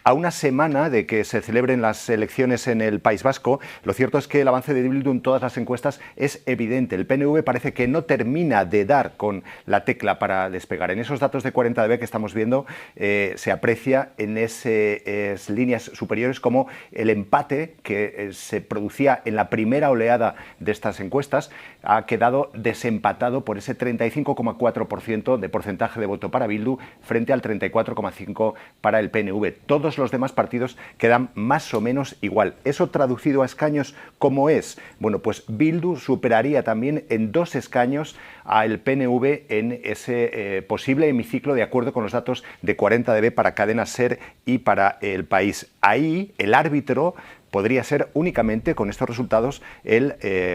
A una semana de que se celebren las elecciones en el País Vasco, lo cierto es que el avance de Bildu en todas las encuestas es evidente. El PNV parece que no termina de dar con la tecla para despegar. En esos datos de 40dB que estamos viendo se aprecia en esas líneas superiores como el empate que se producía en la primera oleada de estas encuestas ha quedado desempatado por ese 35,4% de porcentaje de voto para Bildu frente al 34,5% para el PNV. Todos los demás partidos quedan más o menos igual. ¿Eso traducido a escaños cómo es? Bueno, pues Bildu superaría también en 2 escaños al PNV en ese posible hemiciclo de acuerdo con los datos de 40dB para Cadena SER y para El País. Ahí el árbitro podría ser únicamente, con estos resultados, el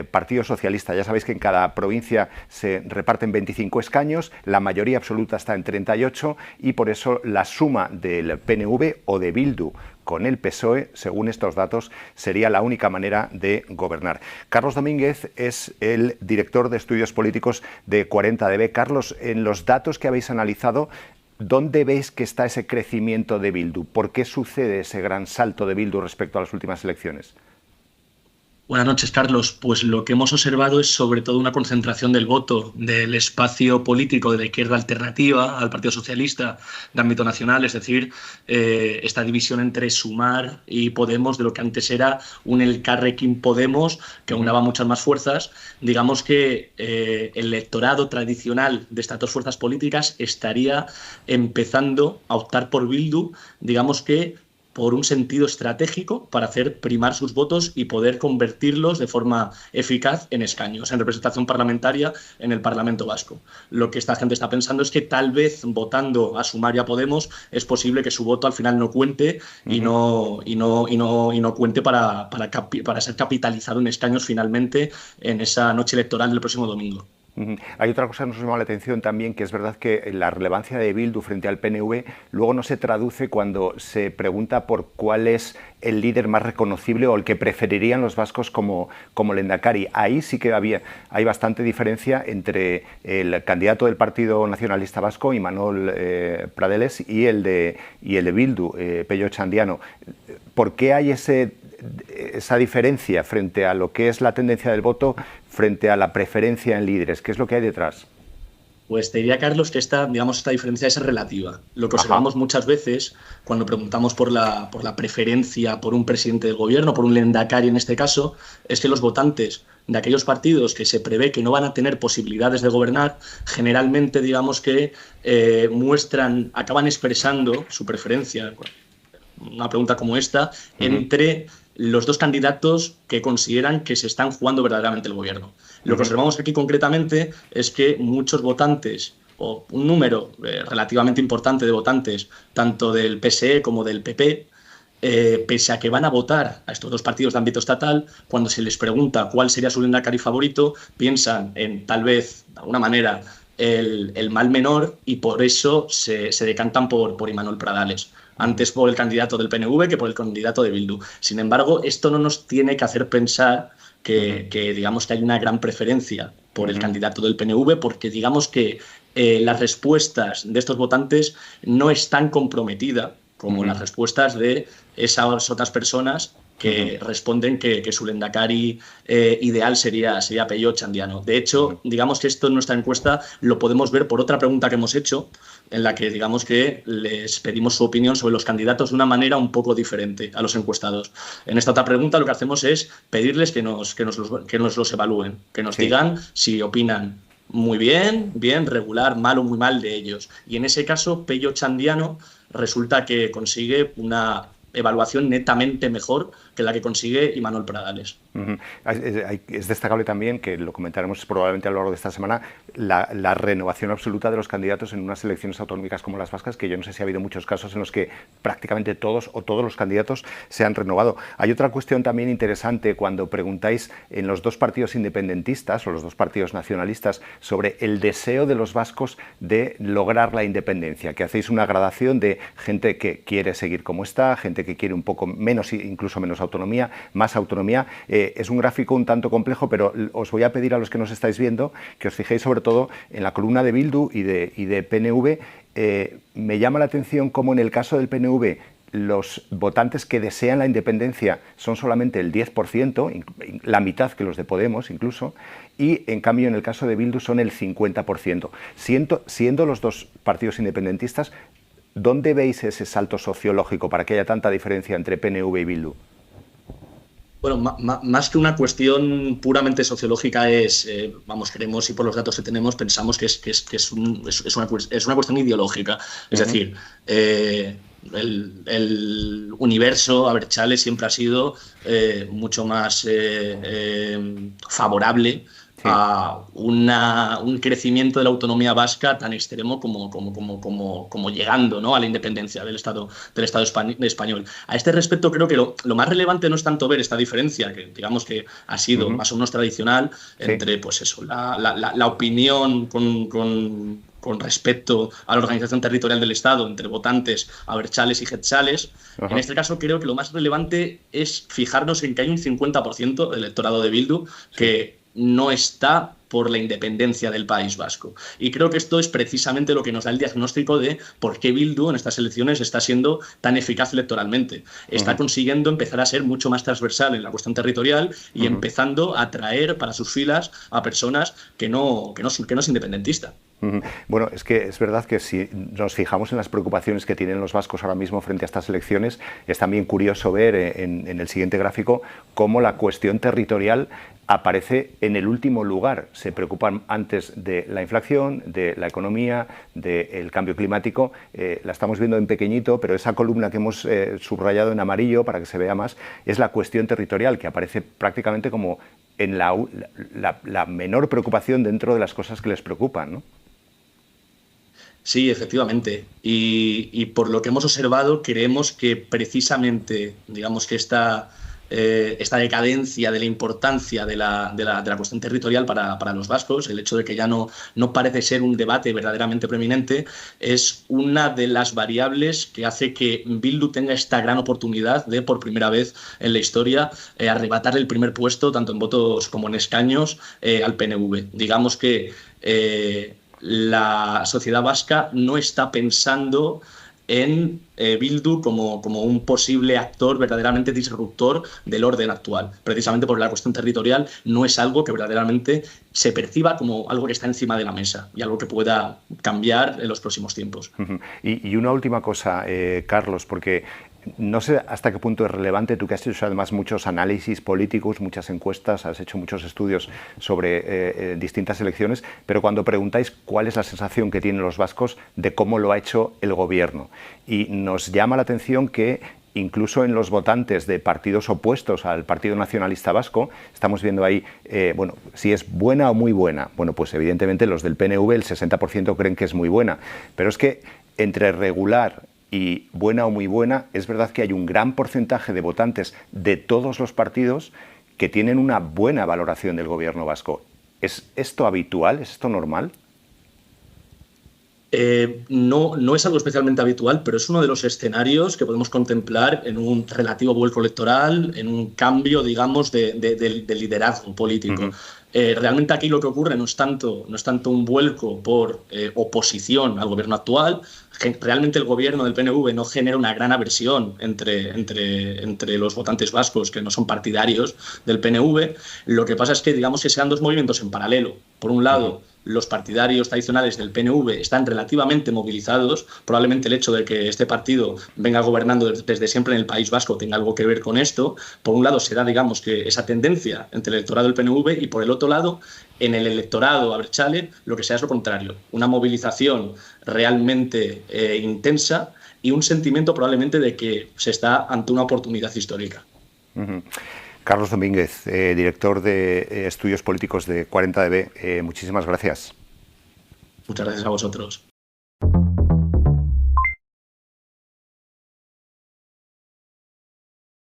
Partido Socialista. Ya sabéis que en cada provincia se reparten 25 escaños, la mayoría absoluta está en 38 y por eso la suma del PNV o de Bildu con el PSOE, según estos datos, sería la única manera de gobernar. Carlos Domínguez es el director de estudios políticos de 40dB. Carlos, en los datos que habéis analizado, ¿dónde veis que está ese crecimiento de Bildu? ¿Por qué sucede ese gran salto de Bildu respecto a las últimas elecciones? Buenas noches, Carlos. Pues lo que hemos observado es sobre todo una concentración del voto del espacio político de la izquierda alternativa al Partido Socialista de ámbito nacional, es decir, esta división entre Sumar y Podemos de lo que antes era un Elkarrekin Podemos que aunaba muchas más fuerzas. Digamos que el electorado tradicional de estas dos fuerzas políticas estaría empezando a optar por Bildu, digamos que por un sentido estratégico para hacer primar sus votos y poder convertirlos de forma eficaz en escaños, en representación parlamentaria en el Parlamento Vasco. Lo que esta gente está pensando es que tal vez votando a Sumar y a Podemos es posible que su voto al final no cuente y no cuente para ser capitalizado en escaños finalmente en esa noche electoral del próximo domingo. Hay otra cosa que nos llama la atención también, que es verdad que la relevancia de Bildu frente al PNV luego no se traduce cuando se pregunta por cuál es el líder más reconocible o el que preferirían los vascos como Lehendakari. Ahí sí que hay bastante diferencia entre el candidato del Partido Nacionalista Vasco, Imanol Pradeles, y el de Bildu, Pello Txandiano. ¿Por qué hay esa diferencia frente a lo que es la tendencia del voto frente a la preferencia en líderes? ¿Qué es lo que hay detrás? Pues te diría, Carlos, que esta diferencia es relativa. Lo que observamos muchas veces cuando preguntamos por la preferencia por un presidente del gobierno, por un lehendakari en este caso, es que los votantes de aquellos partidos que se prevé que no van a tener posibilidades de gobernar, generalmente digamos que acaban expresando su preferencia, una pregunta como esta, entre los dos candidatos que consideran que se están jugando verdaderamente el gobierno. Lo que observamos aquí concretamente es que muchos votantes, o un número relativamente importante de votantes, tanto del PSE como del PP, pese a que van a votar a estos dos partidos de ámbito estatal, cuando se les pregunta cuál sería su lehendakari favorito, piensan en, tal vez, de alguna manera, el mal menor y por eso se decantan por Imanol Pradales. Antes por el candidato del PNV que por el candidato de Bildu. Sin embargo, esto no nos tiene que hacer pensar que digamos que hay una gran preferencia por el candidato del PNV, porque digamos que las respuestas de estos votantes no están comprometidas como las respuestas de esas otras personas que responden que su lehendakari ideal sería Pello Txandiano. De hecho, digamos que esto en nuestra encuesta lo podemos ver por otra pregunta que hemos hecho, en la que digamos que les pedimos su opinión sobre los candidatos de una manera un poco diferente a los encuestados. En esta otra pregunta lo que hacemos es pedirles que nos los evalúen, que nos digan si opinan muy bien, regular, mal o muy mal de ellos. Y en ese caso, Pello Txandiano resulta que consigue una evaluación netamente mejor que la que consigue Imanol Pradales. Es destacable también, que lo comentaremos probablemente a lo largo de esta semana, la renovación absoluta de los candidatos en unas elecciones autonómicas como las vascas, que yo no sé si ha habido muchos casos en los que prácticamente todos o todos los candidatos se han renovado. Hay otra cuestión también interesante cuando preguntáis en los dos partidos independentistas o los dos partidos nacionalistas sobre el deseo de los vascos de lograr la independencia, que hacéis una gradación de gente que quiere seguir como está, gente que quiere un poco menos, incluso menos autonomía, más autonomía. Es un gráfico un tanto complejo, pero os voy a pedir a los que nos estáis viendo que os fijéis sobre todo en la columna de Bildu y de PNV. Me llama la atención cómo en el caso del PNV los votantes que desean la independencia son solamente el 10%, la mitad que los de Podemos incluso, y en cambio en el caso de Bildu son el 50%. Siendo los dos partidos independentistas, ¿dónde veis ese salto sociológico para que haya tanta diferencia entre PNV y Bildu? Bueno, más que una cuestión puramente sociológica es, creemos y por los datos que tenemos pensamos que es una cuestión ideológica. Es decir, el universo Abertzale siempre ha sido mucho más favorable a un crecimiento de la autonomía vasca tan extremo como llegando, ¿no?, a la independencia del Estado español. A este respecto, creo que lo más relevante no es tanto ver esta diferencia, que digamos que ha sido más o menos tradicional, entre pues eso, la opinión con respecto a la organización territorial del Estado entre votantes abertzales y jeltzales. En este caso creo que lo más relevante es fijarnos en que hay un 50% del electorado de Bildu que no está por la independencia del País Vasco. Y creo que esto es precisamente lo que nos da el diagnóstico de por qué Bildu en estas elecciones está siendo tan eficaz electoralmente. Está consiguiendo empezar a ser mucho más transversal en la cuestión territorial y empezando a atraer para sus filas a personas que no es independentista. Bueno, es que es verdad que si nos fijamos en las preocupaciones que tienen los vascos ahora mismo frente a estas elecciones, es también curioso ver en el siguiente gráfico cómo la cuestión territorial aparece en el último lugar. Se preocupan antes de la inflación, de la economía, del cambio climático. La estamos viendo en pequeñito, pero esa columna que hemos subrayado en amarillo para que se vea más es la cuestión territorial, que aparece prácticamente como en la menor preocupación dentro de las cosas que les preocupan, ¿no? Sí, efectivamente. Y por lo que hemos observado, creemos que precisamente, digamos que esta decadencia de la importancia de la cuestión territorial para los vascos, el hecho de que ya no parece ser un debate verdaderamente preeminente, es una de las variables que hace que Bildu tenga esta gran oportunidad de, por primera vez en la historia, arrebatarle el primer puesto, tanto en votos como en escaños, al PNV. Digamos que la sociedad vasca no está pensando en Bildu como un posible actor verdaderamente disruptor del orden actual. Precisamente por la cuestión territorial no es algo que verdaderamente se perciba como algo que está encima de la mesa y algo que pueda cambiar en los próximos tiempos. Y una última cosa, Carlos, porque no sé hasta qué punto es relevante, tú que has hecho además muchos análisis políticos, muchas encuestas, has hecho muchos estudios sobre distintas elecciones, pero cuando preguntáis cuál es la sensación que tienen los vascos de cómo lo ha hecho el gobierno. Y nos llama la atención que incluso en los votantes de partidos opuestos al Partido Nacionalista Vasco, estamos viendo ahí, bueno, si es buena o muy buena. Bueno, pues evidentemente los del PNV, el 60% creen que es muy buena, pero es que entre regular y buena o muy buena, es verdad que hay un gran porcentaje de votantes de todos los partidos que tienen una buena valoración del gobierno vasco. ¿Es esto habitual? ¿Es esto normal? No es algo especialmente habitual, pero es uno de los escenarios que podemos contemplar en un relativo vuelco electoral, en un cambio, digamos, de liderazgo político. Realmente aquí lo que ocurre no es tanto un vuelco por oposición al gobierno actual. Realmente el gobierno del PNV no genera una gran aversión entre los votantes vascos que no son partidarios del PNV. Lo que pasa es que, digamos, que sean dos movimientos en paralelo. Por un lado, los partidarios tradicionales del PNV están relativamente movilizados. Probablemente el hecho de que este partido venga gobernando desde siempre en el País Vasco tenga algo que ver con esto. Por un lado se da, digamos, que esa tendencia entre el electorado del PNV y por el otro lado, en el electorado abertzale, lo que sea es lo contrario. Una movilización realmente intensa y un sentimiento probablemente de que se está ante una oportunidad histórica. Carlos Domínguez, director de Estudios Políticos de 40dB, muchísimas gracias. Muchas gracias a vosotros.